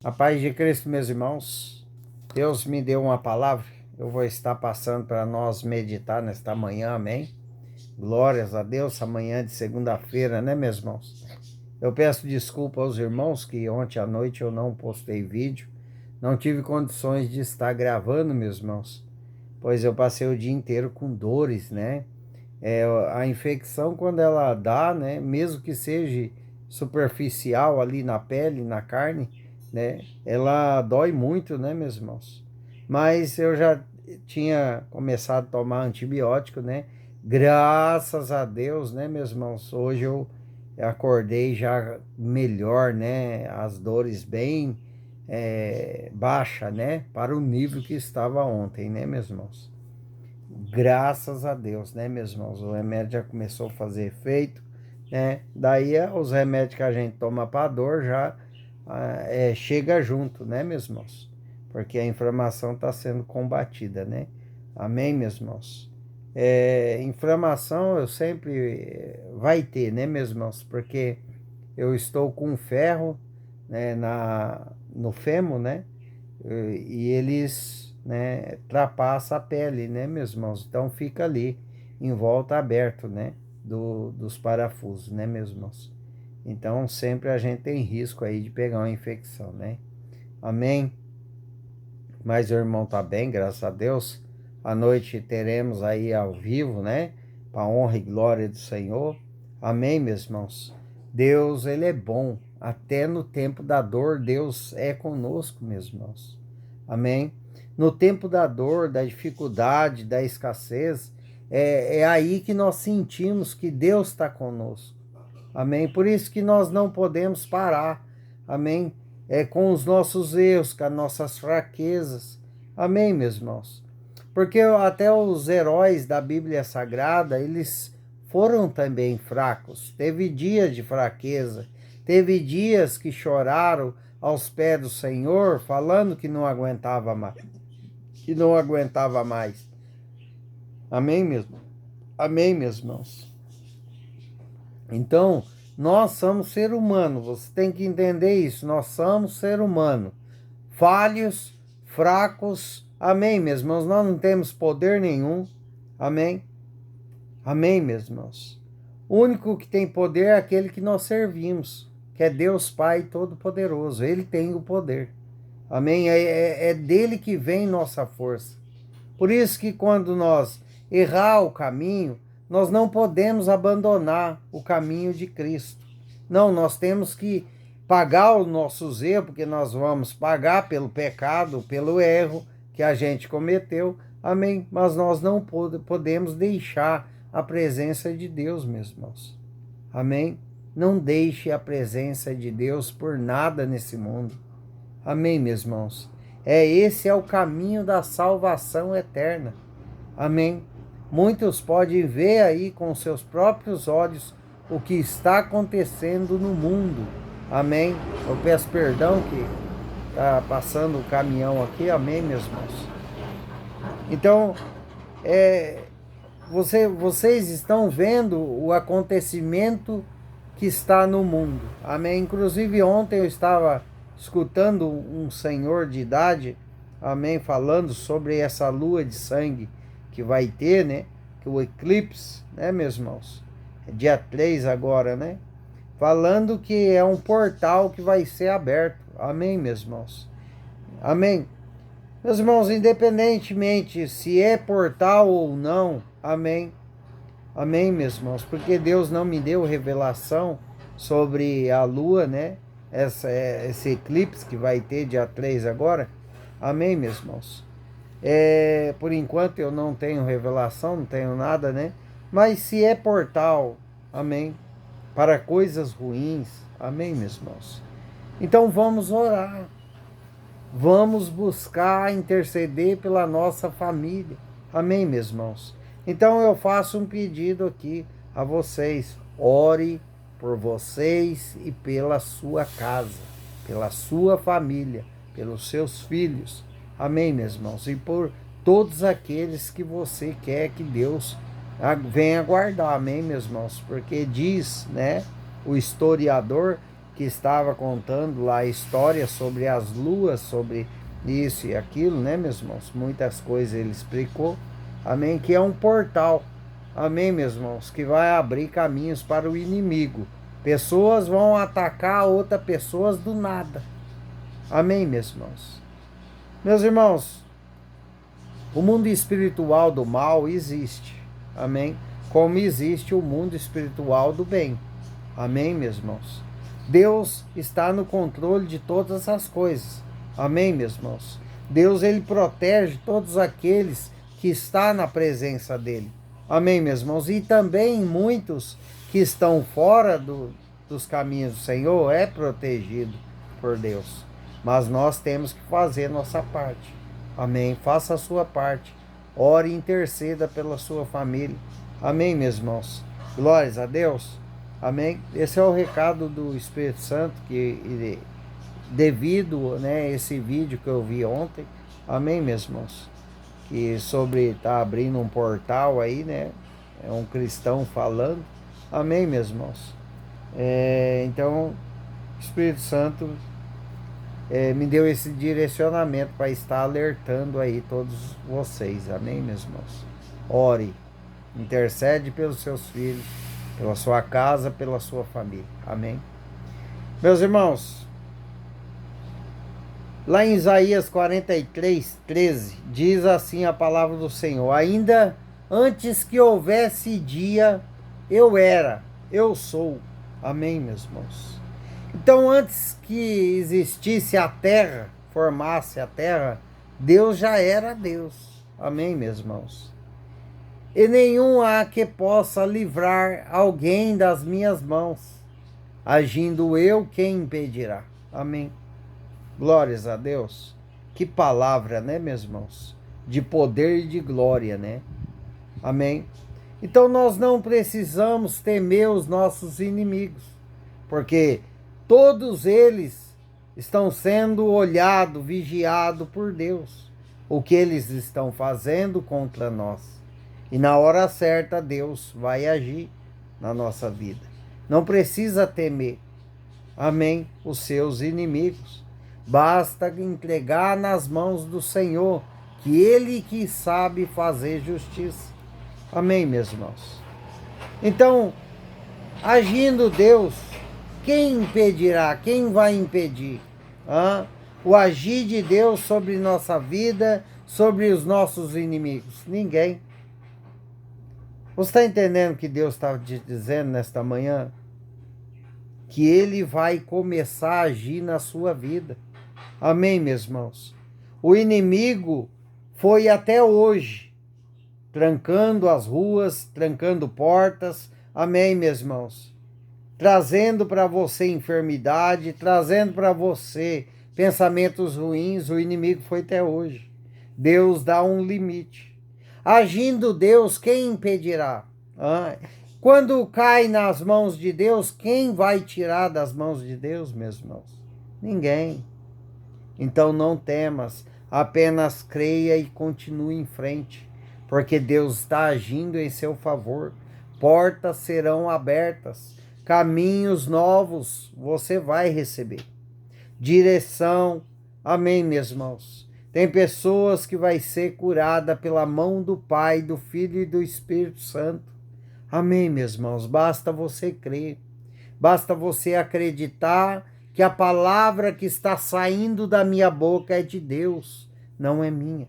A paz de Cristo, meus irmãos. Deus me deu uma palavra. Eu vou estar passando para nós meditar nesta manhã, amém? Glórias a Deus, amanhã de segunda-feira, né, meus irmãos? Eu peço desculpa aos irmãos que ontem à noite eu não postei vídeo. Não tive condições de estar gravando, meus irmãos, pois eu passei o dia inteiro com dores, né? A infecção, quando ela dá, né, mesmo que seja superficial ali na pele, na carne, né, ela dói muito, né, meus irmãos? Mas eu já tinha começado a tomar antibiótico, né? Graças a Deus, né, meus irmãos? Hoje eu acordei já melhor, né? As dores bem baixa, né? Para o nível que estava ontem, né, meus irmãos? Graças a Deus, né, meus irmãos? O remédio já começou a fazer efeito, né? Daí os remédios que a gente toma para dor já chega junto, né, meus irmãos? Porque a inflamação está sendo combatida, né? Amém, meus irmãos? Inflamação eu sempre vai ter, né, meus irmãos? Porque eu estou com ferro, né, no fêmur, né? E eles, né, trapassam a pele, né, meus irmãos? Então fica ali, em volta aberto, né, dos parafusos, né, meus irmãos? Então sempre a gente tem risco aí de pegar uma infecção, né? Amém? Mas o irmão tá bem, graças a Deus. À noite teremos aí ao vivo, né? Para honra e glória do Senhor. Amém, meus irmãos? Deus, ele é bom. Até no tempo da dor, Deus é conosco, meus irmãos. Amém? No tempo da dor, da dificuldade, da escassez, é aí que nós sentimos que Deus está conosco. Amém? Por isso que nós não podemos parar. Amém? Com os nossos erros, com as nossas fraquezas. Amém, meus irmãos? Porque até os heróis da Bíblia Sagrada, eles foram também fracos. Teve dias de fraqueza. Teve dias que choraram aos pés do Senhor, falando que não aguentava mais. Que não aguentava mais. Amém, mesmo? Amém, meus irmãos? Então, nós somos ser humano, você tem que entender isso. Nós somos ser humano, falhos, fracos. Amém, meus irmãos? Nós não temos poder nenhum. Amém? Amém, meus irmãos? O único que tem poder é aquele que nós servimos, que é Deus Pai Todo-Poderoso. Ele tem o poder. Amém? É dele que vem nossa força. Por isso que quando nós errar o caminho, nós não podemos abandonar o caminho de Cristo. Não, nós temos que pagar os nossos erros, porque nós vamos pagar pelo pecado, pelo erro que a gente cometeu. Amém? Mas nós não podemos deixar a presença de Deus, meus irmãos. Amém? Não deixe a presença de Deus por nada nesse mundo. Amém, meus irmãos? Esse é o caminho da salvação eterna. Amém? Muitos podem ver aí com seus próprios olhos o que está acontecendo no mundo. Amém? Eu peço perdão que está passando o caminhão aqui. Amém, meus irmãos? Então, vocês estão vendo o acontecimento que está no mundo. Amém? Inclusive ontem eu estava escutando um senhor de idade, amém, falando sobre essa lua de sangue que vai ter, né? Que o eclipse, né, meus irmãos? É dia 3 agora, né? Falando que é um portal que vai ser aberto. Amém, meus irmãos? Amém. Meus irmãos, independentemente se é portal ou não, amém. Amém, meus irmãos? Porque Deus não me deu revelação sobre a lua, né? Esse eclipse que vai ter dia 3 agora. Amém, meus irmãos? Por enquanto eu não tenho revelação, não tenho nada, né? Mas se é portal, amém, para coisas ruins, amém, meus irmãos? Então vamos orar. Vamos buscar interceder pela nossa família. Amém, meus irmãos? Então eu faço um pedido aqui a vocês. Ore por vocês e pela sua casa, pela sua família, pelos seus filhos. Amém, meus irmãos? E por todos aqueles que você quer que Deus venha guardar. Amém, meus irmãos? Porque diz, né, o historiador, que estava contando lá a história sobre as luas, sobre isso e aquilo, né, meus irmãos? Muitas coisas ele explicou, amém? Que é um portal, amém, meus irmãos? Que vai abrir caminhos para o inimigo. Pessoas vão atacar outras pessoas do nada, amém, meus irmãos? Meus irmãos, o mundo espiritual do mal existe, amém? Como existe o mundo espiritual do bem, amém, meus irmãos? Deus está no controle de todas as coisas, amém, meus irmãos? Deus, ele protege todos aqueles que estão na presença dele, amém, meus irmãos? E também muitos que estão fora dos caminhos do Senhor é protegido por Deus, mas nós temos que fazer nossa parte, amém? Faça a sua parte, ore e interceda pela sua família, amém, meus irmãos? Glórias a Deus. Amém? Esse é o recado do Espírito Santo, que devido, né, esse vídeo que eu vi ontem, amém, meus irmãos? Que sobre tá abrindo um portal aí, né? É um cristão falando, amém, meus irmãos? Então, o Espírito Santo me deu esse direcionamento para estar alertando aí todos vocês, amém, meus irmãos? Ore, intercede pelos seus filhos, pela sua casa, pela sua família. Amém? Meus irmãos, lá em Isaías 43:13, diz assim a palavra do Senhor: ainda antes que houvesse dia, eu era, eu sou. Amém, meus irmãos? Então, antes que existisse a terra, formasse a terra, Deus já era Deus. Amém, meus irmãos? E nenhum há que possa livrar alguém das minhas mãos. Agindo eu, quem impedirá? Amém. Glórias a Deus. Que palavra, né, meus irmãos? De poder e de glória, né? Amém. Então nós não precisamos temer os nossos inimigos, porque todos eles estão sendo olhados, vigiados por Deus. O que eles estão fazendo contra nós. E na hora certa, Deus vai agir na nossa vida. Não precisa temer, amém, os seus inimigos. Basta entregar nas mãos do Senhor, que Ele que sabe fazer justiça. Amém, meus irmãos? Então, agindo Deus, quem impedirá? Quem vai impedir? O agir de Deus sobre nossa vida, sobre os nossos inimigos? Ninguém. Você está entendendo o que Deus está te dizendo nesta manhã? Que Ele vai começar a agir na sua vida. Amém, meus irmãos? O inimigo foi até hoje, trancando as ruas, trancando portas. Amém, meus irmãos? Trazendo para você enfermidade, trazendo para você pensamentos ruins. O inimigo foi até hoje. Deus dá um limite. Agindo Deus, quem impedirá? Quando cai nas mãos de Deus, quem vai tirar das mãos de Deus, meus irmãos? Ninguém. Então não temas, apenas creia e continue em frente, porque Deus está agindo em seu favor. Portas serão abertas, caminhos novos você vai receber. Direção, amém, meus irmãos? Tem pessoas que vai ser curada pela mão do Pai, do Filho e do Espírito Santo. Amém, meus irmãos? Basta você crer. Basta você acreditar que a palavra que está saindo da minha boca é de Deus, não é minha.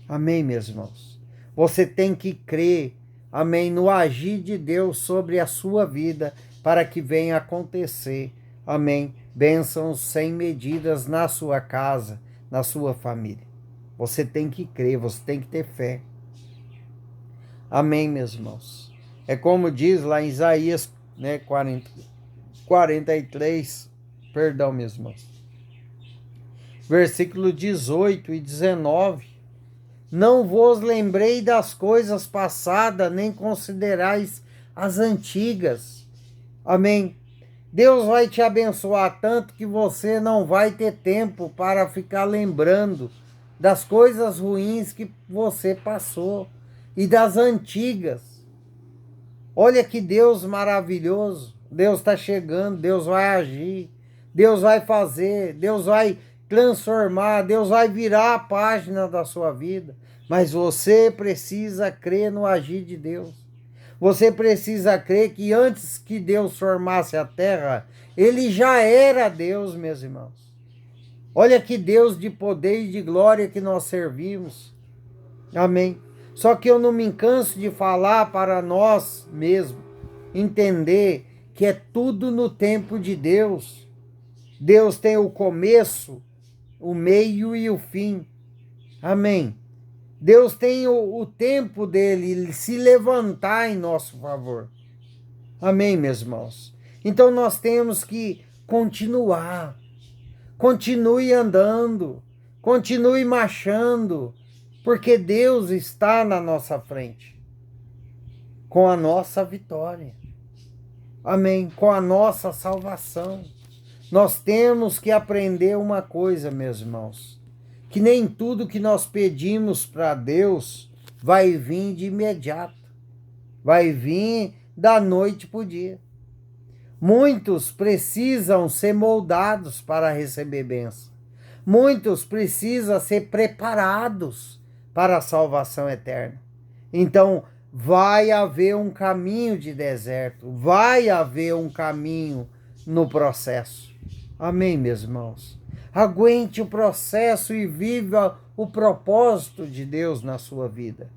Amém, meus irmãos? Você tem que crer, amém, no agir de Deus sobre a sua vida para que venha acontecer, amém, bênçãos sem medidas na sua casa, na sua família. Você tem que crer, você tem que ter fé. Amém, meus irmãos? É como diz lá em Isaías, né, 43, perdão, meus irmãos. Versículo 18 e 19. Não vos lembrei das coisas passadas, nem considerais as antigas. Amém. Deus vai te abençoar tanto que você não vai ter tempo para ficar lembrando das coisas ruins que você passou e das antigas. Olha que Deus maravilhoso. Deus está chegando, Deus vai agir, Deus vai fazer, Deus vai transformar, Deus vai virar a página da sua vida. Mas você precisa crer no agir de Deus. Você precisa crer que antes que Deus formasse a terra, ele já era Deus, meus irmãos. Olha que Deus de poder e de glória que nós servimos. Amém. Só que eu não me canso de falar para nós mesmos entender que é tudo no tempo de Deus. Deus tem o começo, o meio e o fim. Amém. Deus tem o tempo dele se levantar em nosso favor. Amém, meus irmãos? Então nós temos que continuar. Continue andando. Continue marchando. Porque Deus está na nossa frente. Com a nossa vitória. Amém. Com a nossa salvação. Nós temos que aprender uma coisa, meus irmãos. Que nem tudo que nós pedimos para Deus vai vir de imediato. Vai vir da noite para o dia. Muitos precisam ser moldados para receber bênção. Muitos precisam ser preparados para a salvação eterna. Então, vai haver um caminho de deserto. Vai haver um caminho no processo. Amém, meus irmãos? Aguente o processo e viva o propósito de Deus na sua vida.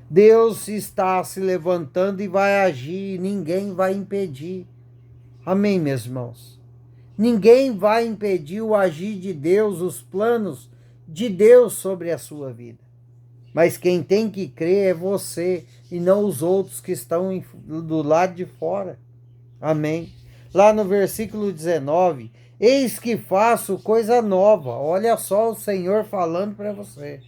Deus está se levantando e vai agir, ninguém vai impedir. Amém, meus irmãos? Ninguém vai impedir o agir de Deus, os planos de Deus sobre a sua vida. Mas quem tem que crer é você e não os outros que estão do lado de fora. Amém? Lá no versículo 19, eis que faço coisa nova. Olha só o Senhor falando para você.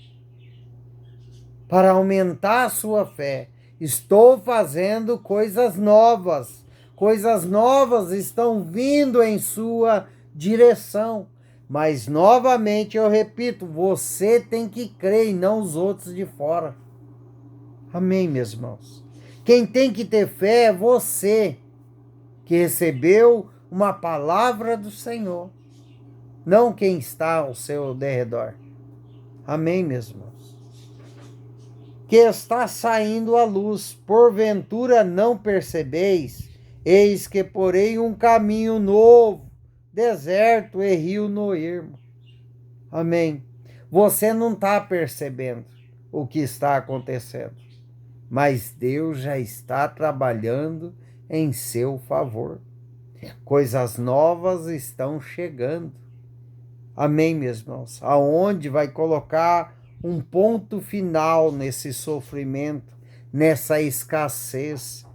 Para aumentar a sua fé, estou fazendo coisas novas. Coisas novas estão vindo em sua direção. Mas, novamente, eu repito, você tem que crer e não os outros de fora. Amém, meus irmãos? Quem tem que ter fé é você, que recebeu uma palavra do Senhor, não quem está ao seu derredor. Amém, meus irmãos? Que está saindo a luz, porventura não percebeis? Eis que porei um caminho novo, deserto e rio no ermo. Amém. Você não está percebendo o que está acontecendo, mas Deus já está trabalhando em seu favor. Coisas novas estão chegando. Amém, meus irmãos? Aonde vai colocar um ponto final nesse sofrimento, nessa escassez,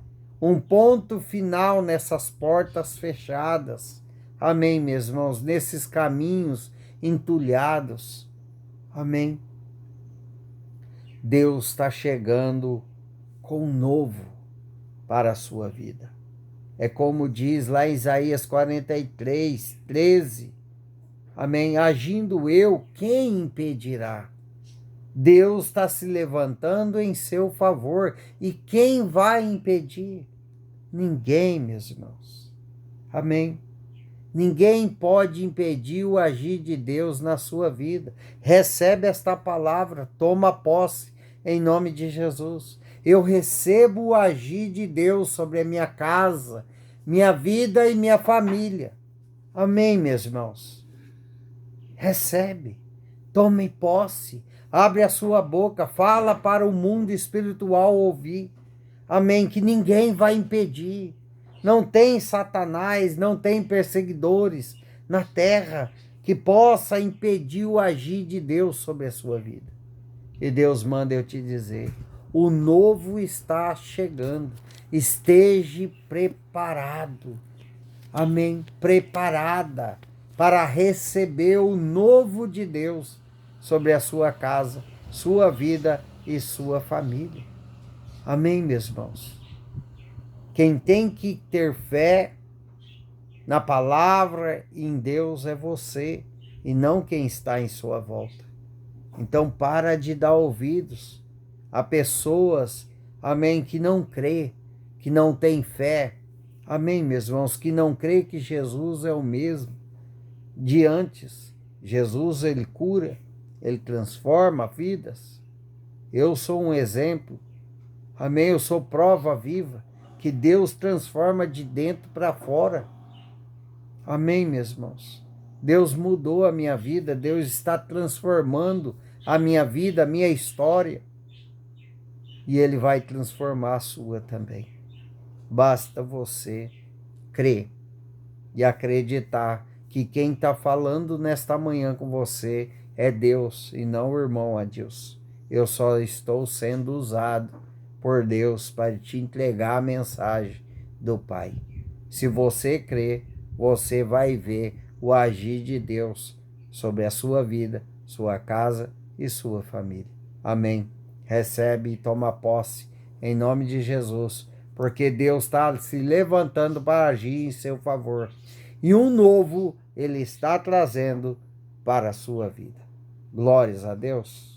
um ponto final nessas portas fechadas. Amém, meus irmãos? Nesses caminhos entulhados. Amém? Deus está chegando com um novo para a sua vida. É como diz lá em Isaías 43, 13. Amém? Agindo eu, quem impedirá? Deus está se levantando em seu favor. E quem vai impedir? Ninguém, meus irmãos. Amém? Ninguém pode impedir o agir de Deus na sua vida. Recebe esta palavra, toma posse em nome de Jesus. Eu recebo o agir de Deus sobre a minha casa, minha vida e minha família. Amém, meus irmãos? Recebe, tome posse, abre a sua boca, fala para o mundo espiritual ouvir. Amém, que ninguém vai impedir. Não tem Satanás, não tem perseguidores na terra que possa impedir o agir de Deus sobre a sua vida. E Deus manda eu te dizer, o novo está chegando. Esteja preparado. Amém? Preparada para receber o novo de Deus sobre a sua casa, sua vida e sua família. Amém, meus irmãos? Quem tem que ter fé na palavra e em Deus é você e não quem está em sua volta. Então para de dar ouvidos a pessoas, amém, que não crê, que não tem fé, Amém, meus irmãos, que não creem que Jesus é o mesmo de antes. Jesus, ele cura, ele transforma vidas. Eu sou um exemplo. Amém, eu sou prova viva que Deus transforma de dentro para fora. Amém, meus irmãos. Deus mudou a minha vida, Deus está transformando a minha vida, a minha história. E Ele vai transformar a sua também. Basta você crer e acreditar que quem está falando nesta manhã com você é Deus e não o irmão Adilson. Eu só estou sendo usado por Deus para te entregar a mensagem do Pai. Se você crer, você vai ver o agir de Deus sobre a sua vida, sua casa e sua família. Amém. Recebe e toma posse em nome de Jesus, porque Deus está se levantando para agir em seu favor. E um novo Ele está trazendo para a sua vida. Glórias a Deus.